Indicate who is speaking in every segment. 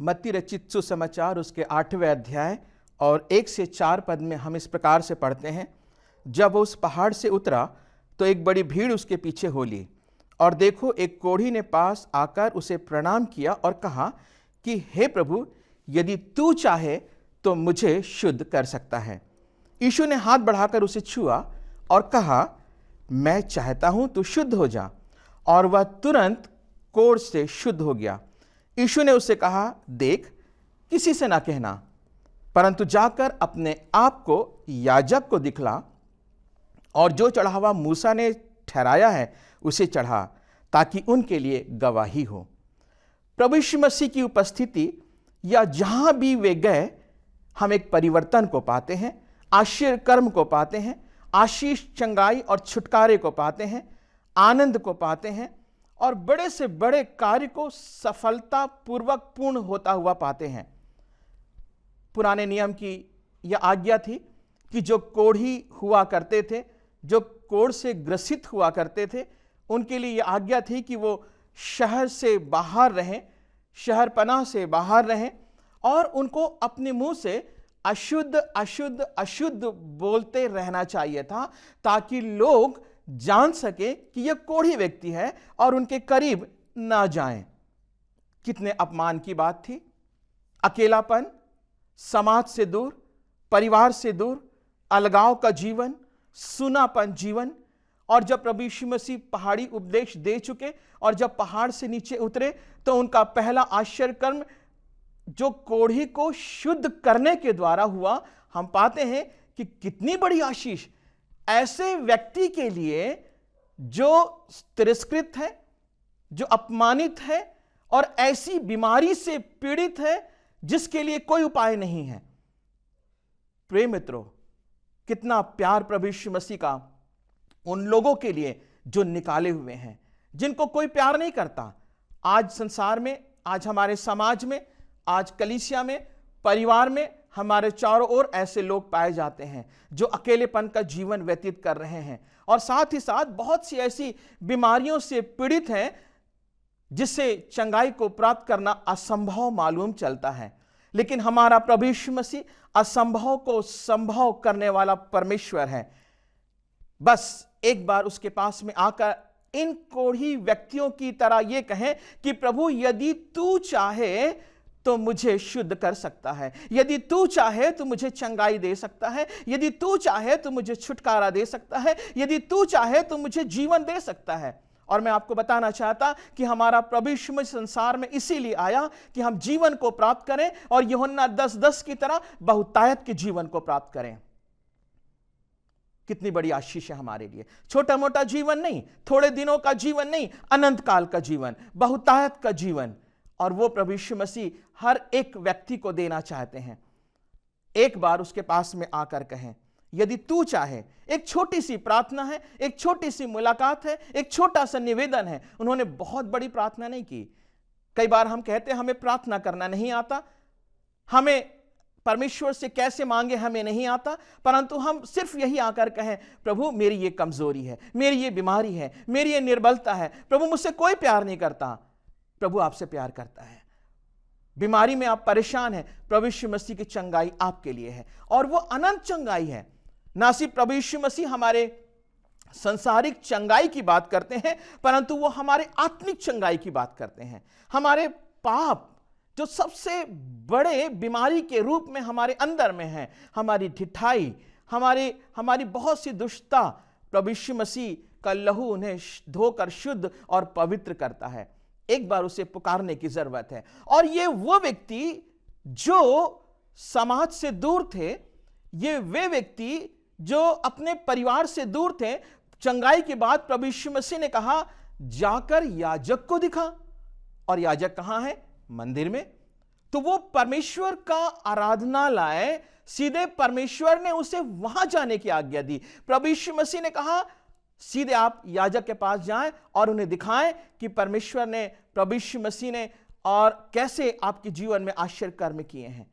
Speaker 1: मत्ती रचित सुसमाचार उसके 8वें अध्याय और 1 से 4 पद में हम इस प्रकार से पढ़ते हैं। जब वो उस पहाड़ से उतरा तो एक बड़ी भीड़ उसके पीछे हो ली, और देखो एक कोढ़ी ने पास आकर उसे प्रणाम किया और कहा कि हे प्रभु, यदि तू चाहे तो मुझे शुद्ध कर सकता है। यीशु ने हाथ बढ़ाकर उसे छुआ और कहा, मैं चाहता हूं तू शुद्ध हो जा। और वह तुरंत कोढ़ से शुद्ध हो गया। यीशु ने उससे कहा, देख, किसी से ना कहना, परंतु जाकर अपने आप को याजक को दिखला और जो चढ़ावा मूसा ने ठहराया है उसे चढ़ा, ताकि उनके लिए गवाही हो। प्रभु यीशु मसीह की उपस्थिति या जहां भी वे गए, हम एक परिवर्तन को पाते हैं, आश्चर्य कर्म को पाते हैं, आशीष, चंगाई और छुटकारे को पाते हैं, आनंद को पाते हैं, और बड़े से बड़े कार्य को सफलतापूर्वक पूर्ण होता हुआ पाते हैं। पुराने नियम की यह आज्ञा थी कि जो कोढ़ी हुआ करते थे, जो कोढ़ से ग्रसित हुआ करते थे, उनके लिए यह आज्ञा थी कि वो शहर से बाहर रहें, शहर पनाह से बाहर रहें, और उनको अपने मुंह से अशुद्ध अशुद्ध अशुद्ध बोलते रहना चाहिए था, ताकि लोग जान सके कि यह कोढ़ी व्यक्ति है और उनके करीब ना जाएं। कितने अपमान की बात थी। अकेलापन, समाज से दूर, परिवार से दूर, अलगाव का जीवन, सुनापन जीवन। और जब प्रभु यीशु मसीह पहाड़ी उपदेश दे चुके और जब पहाड़ से नीचे उतरे तो उनका पहला आश्चर्य कर्म जो कोढ़ी को शुद्ध करने के द्वारा हुआ, हम पाते हैं कि कितनी बड़ी आशीष ऐसे व्यक्ति के लिए जो तिरस्कृत है, जो अपमानित है और ऐसी बीमारी से पीड़ित है जिसके लिए कोई उपाय नहीं है। प्रिय मित्रों, कितना प्यार प्रभु यीशु मसीह का उन लोगों के लिए जो निकाले हुए हैं, जिनको कोई प्यार नहीं करता। आज संसार में, आज हमारे समाज में, आज कलीसिया में, परिवार में हमारे चारों ओर ऐसे लोग पाए जाते हैं जो अकेलेपन का जीवन व्यतीत कर रहे हैं, और साथ ही साथ बहुत सी ऐसी बीमारियों से पीड़ित हैं जिससे चंगाई को प्राप्त करना असंभव मालूम चलता है। लेकिन हमारा प्रभु यीशु मसीह असंभव को संभव करने वाला परमेश्वर है। बस एक बार उसके पास में आकर इन कोढ़ी व्यक्तियों की तरह यह कहें कि प्रभु, यदि तू चाहे तो मुझे शुद्ध कर सकता है, यदि तू चाहे तो मुझे चंगाई दे सकता है, यदि तू चाहे तो मुझे छुटकारा दे सकता है, यदि तू चाहे तो मुझे जीवन दे सकता है। और मैं आपको बताना चाहता कि हमारा प्रभु यीशु मसीह संसार में इसीलिए आया कि हम जीवन को प्राप्त करें और यूहन्ना 10:10 की तरह बहुतायत के जीवन को प्राप्त करें। कितनी बड़ी आशीष है हमारे लिए। छोटा मोटा जीवन नहीं, थोड़े दिनों का जीवन नहीं, अनंत काल का जीवन, बहुतायत का जीवन। और वो प्रभु यीशु मसीह हर एक व्यक्ति को देना चाहते हैं। एक बार उसके पास में आकर कहें, यदि तू चाहे। एक छोटी सी प्रार्थना है, एक छोटी सी मुलाकात है, एक छोटा सा निवेदन है। उन्होंने बहुत बड़ी प्रार्थना नहीं की। कई बार हम कहते हैं हमें प्रार्थना करना नहीं आता, हमें परमेश्वर से कैसे मांगे हमें नहीं आता, परंतु हम सिर्फ यही आकर कहें, प्रभु मेरी ये कमजोरी है, मेरी ये बीमारी है, मेरी ये निर्बलता है, प्रभु मुझसे कोई प्यार नहीं करता। प्रभु आपसे प्यार करता है। बीमारी में आप परेशान हैं, प्रभु यीशु मसीह की चंगाई आपके लिए है, और वो अनंत चंगाई है। ना सिर्फ प्रभु यीशु मसीह हमारे सांसारिक चंगाई की बात करते हैं, परंतु वो हमारे आत्मिक चंगाई की बात करते हैं। हमारे पाप जो सबसे बड़े बीमारी के रूप में हमारे अंदर में है, हमारी ढिठाई, हमारी बहुत सी दुष्टता, प्रभु यीशु मसीह का लहू उन्हें धोकर शुद्ध और पवित्र करता है। एक बार उसे पुकारने की जरूरत है। और ये वो व्यक्ति जो समाज से दूर थे, ये वे व्यक्ति जो अपने परिवार से दूर थे, चंगाई के बाद प्रभु यीशु मसीह ने कहा, जाकर याजक को दिखा। और याजक कहां है? मंदिर में। तो वो परमेश्वर का आराधनालय, सीधे परमेश्वर ने उसे वहां जाने की आज्ञा दी। प्रभु यीशु मसीह ने कहा, सीधे आप याजक के पास जाएं और उन्हें दिखाएं कि परमेश्वर ने, प्रभु यीशु मसीह ने और कैसे आपके जीवन में आश्चर्य कर्म किए हैं।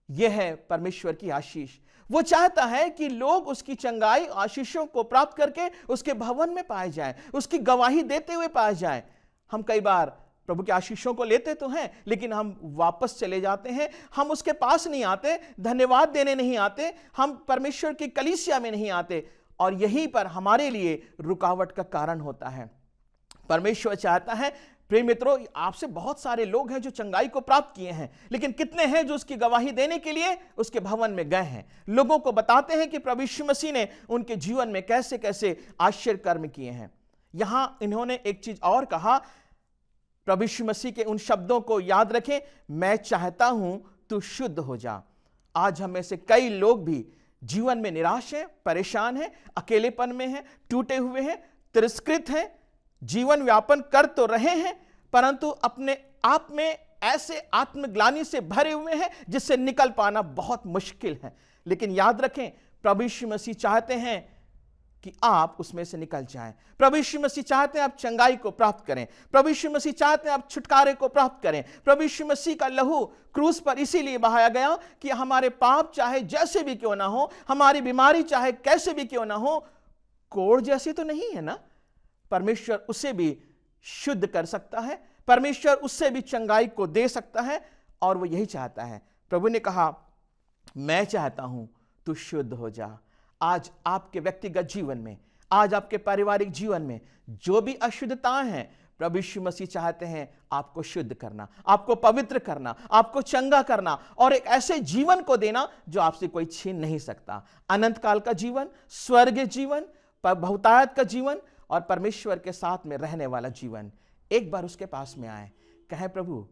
Speaker 1: यह है परमेश्वर की आशीष। वो चाहता है कि लोग उसकी चंगाई, आशीषों को प्राप्त करके उसके भवन में पाए जाएं, उसकी गवाही देते हुए पाए जाएं। हम कई बार प्रभु के आशीषों को लेते तो हैं, लेकिन हम वापस चले जाते हैं, हम उसके पास नहीं आते, धन्यवाद देने नहीं आते, हम परमेश्वर की कलीसिया में नहीं आते, और यहीं पर हमारे लिए रुकावट का कारण होता है। परमेश्वर चाहता है, प्रिय मित्रों, आपसे बहुत सारे लोग हैं जो चंगाई को प्राप्त किए हैं, लेकिन कितने हैं जो उसकी गवाही देने के लिए उसके भवन में गए हैं, लोगों को बताते हैं कि प्रभु यीशु मसीह ने उनके जीवन में कैसे कैसे आश्चर्य कर्म किए हैं। यहां इन्होंने एक चीज और कहा, प्रभु यीशु मसीह के उन शब्दों को याद रखें, मैं चाहता हूं तू शुद्ध हो जा। आज हम में से कई लोग भी जीवन में निराश हैं, परेशान हैं, अकेलेपन में हैं, टूटे हुए हैं, तिरस्कृत हैं, जीवन व्यापन कर तो रहे हैं, परंतु अपने आप में ऐसे आत्मग्लानि से भरे हुए हैं जिससे निकल पाना बहुत मुश्किल है। लेकिन याद रखें, प्रभु यीशु मसीह चाहते हैं कि आप उसमें से निकल जाएं। प्रभु यीशु मसीह चाहते हैं आप चंगाई को प्राप्त करें। प्रभु यीशु मसीह चाहते हैं आप छुटकारे को प्राप्त करें। प्रभु यीशु मसीह का लहू क्रूस पर इसीलिए बहाया गया कि हमारे पाप चाहे जैसे भी क्यों ना हो, हमारी बीमारी चाहे कैसे भी क्यों ना हो, कोढ़ जैसे तो नहीं है ना, परमेश्वर उसे भी शुद्ध कर सकता है, परमेश्वर उससे भी चंगाई को दे सकता है, और वो यही चाहता है। प्रभु ने कहा, मैं चाहता हूं तू शुद्ध हो जा। आज आपके व्यक्तिगत जीवन में, आज आपके पारिवारिक जीवन में जो भी अशुद्धताएं हैं, प्रभु यीशु मसीह चाहते हैं आपको शुद्ध करना, आपको पवित्र करना, आपको चंगा करना, और एक ऐसे जीवन को देना जो आपसे कोई छीन नहीं सकता। अनंत काल का जीवन, स्वर्ग जीवन, बहुतायत का जीवन, और परमेश्वर के साथ में रहने वाला जीवन। एक बार उसके पास में आए, कहें, प्रभु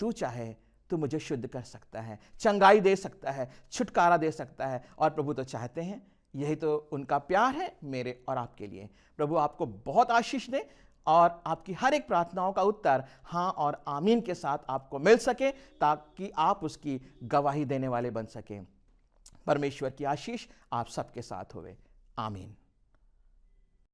Speaker 1: तू चाहे तू मुझे शुद्ध कर सकता है, चंगाई दे सकता है, छुटकारा दे सकता है। और प्रभु तो चाहते हैं, यही तो उनका प्यार है मेरे और आपके लिए। प्रभु आपको बहुत आशीष दे, और आपकी हर एक प्रार्थनाओं का उत्तर हाँ और आमीन के साथ आपको मिल सके, ताकि आप उसकी गवाही देने वाले बन सकें। परमेश्वर की आशीष आप सबके साथ होवे। आमीन।